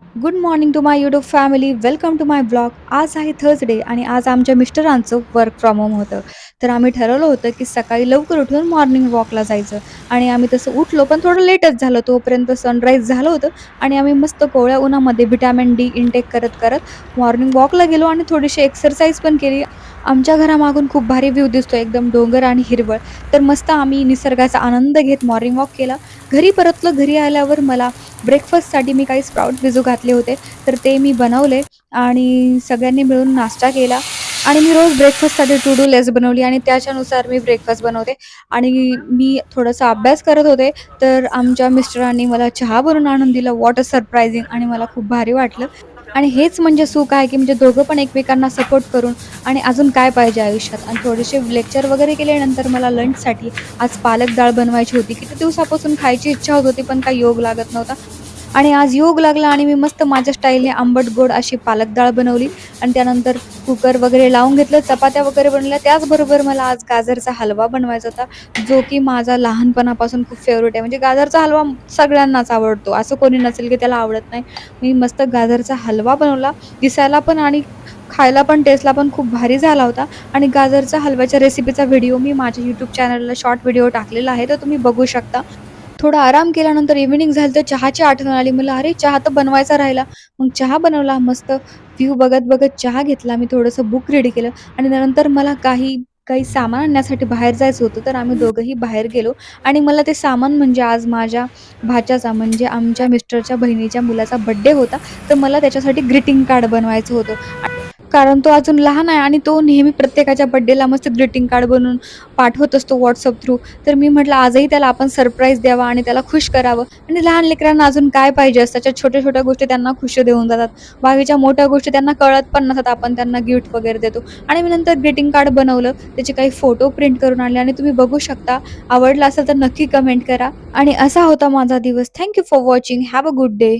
Good morning to my YouTube family. Welcome to my blog. आज आहे Thursday आणि आज आमच्या मिस्टरांचं वर्क फ्रॉम होम होतं. तर आम्ही ठरवलं होतं की सकाळी लवकर उठून मॉर्निंग वॉकला जायचं आणि आम्ही तसं उठलो, पण थोडं लेटच झालं. तोपर्यंत सनराईज झालं होतं आणि आम्ही मस्त कोवळ्या उन्हामध्ये व्हिटॅमिन डी इनटेक करत मॉर्निंग वॉकला गेलो आणि थोडीशी एक्सरसाइज पण केली. आमच्या घरामागून खूप भारी व्ह्यू दिसतो, एकदम डोंगर आणि हिरवळ. तर मस्त आम्ही निसर्गाचा आनंद घेत मॉर्निंग वॉक केला. घरी परतलो. घरी आल्यावर मला ब्रेकफास्टसाठी मी काही स्प्राउट भिजू घातले होते, तर ते मी बनवले आणि सगळ्यांनी मिळून नाश्ता केला. आणि मी रोज ब्रेकफास्टसाठी टू डू लिस्ट बनवली आणि त्याच्यानुसार मी ब्रेकफास्ट बनवते. आणि मी थोडासा अभ्यास करत होते, तर आमच्या मिस्टरांनी मला चहा बनवून आणून दिला. What a surprising! आणि मला खूप भारी वाटलं. आणि हेच म्हणजे सुख आहे, की म्हणजे दोघं पण एकमेकांना सपोर्ट करून. आणि अजून काय पाहिजे आयुष्यात. आणि थोडेसे लेक्चर वगैरे केल्यानंतर मला लंचसाठी आज पालक डाळ बनवायची होती. किती दिवसापासून खायची इच्छा होत होती, पण काही योग लागत नव्हता. आणि आज योग लागला आणि मी मस्त माझ्या स्टाईलने आंबट गोड अशी पालक डाळ बनवली. आणि त्यानंतर कुकर वगैरे लावून घेतलं, चपात्या वगैरे बनवल्या. त्याचबरोबर मला आज गाजरचा हलवा बनवायचा होता, जो की माझा लहानपणापासून खूप फेवरेट आहे. म्हणजे गाजरचा हलवा सगळ्यांनाच आवडतो, असं कोणी नसेल की त्याला आवडत नाही. मी मस्त गाजरचा हलवा बनवला, दिसायला पण आणि खायला पण, टेस्टला पण खूप भारी झाला होता. आणि गाजरच्या हलव्याच्या रेसिपीचा व्हिडिओ मी माझ्या यूट्यूब चॅनलला शॉर्ट व्हिडिओ टाकलेला आहे, तर तुम्ही बघू शकता. थोडा आराम केल्यानंतर इव्हनिंग झाली, तर चहाची आठवण आली. मला अरे, चहा तर बनवायचा राहिला. मग चहा बनवला. मस्त व्ह्यू बघत चहा घेतला. मी थोडंसं बुक रेडी केलं आणि त्यानंतर मला काही काही सामान आणण्यासाठी बाहेर जायचं होतं, तर आम्ही दोघंही बाहेर गेलो. आणि मला ते सामान म्हणजे आज माझ्या भाच्याचा, म्हणजे आमच्या मिस्टरच्या बहिणीच्या मुलाचा बर्थडे होता, तर मला त्याच्यासाठी ग्रीटिंग कार्ड बनवायचं होतं. कारण तो अजून लहान आहे आणि तो नेहमी प्रत्येकाच्या बर्थडेला मस्त ग्रीटिंग कार्ड बनवून पाठवत असतो WhatsApp थ्रू. तर मी म्हटलं आजही त्याला आपण सरप्राईज द्यावा आणि त्याला खुश करावं. आणि लहान लेकरांना अजून काय पाहिजे असतं, त्याच्या छोट्या-छोट्या गोष्टी त्यांना खुशी देऊन जातात. बाकीच्या मोठ्या गोष्टी त्यांना कळत पण नसतात, आपण त्यांना गिफ्ट वगैरे देतो. आणि मी नंतर ग्रीटिंग कार्ड बनवलं, त्याचे काही फोटो प्रिंट करून आणले आणि तुम्ही बघू शकता. आवडलं असेल तर नक्की कमेंट करा. आणि असा होता माझा दिवस. Thank for watching. Have a good day.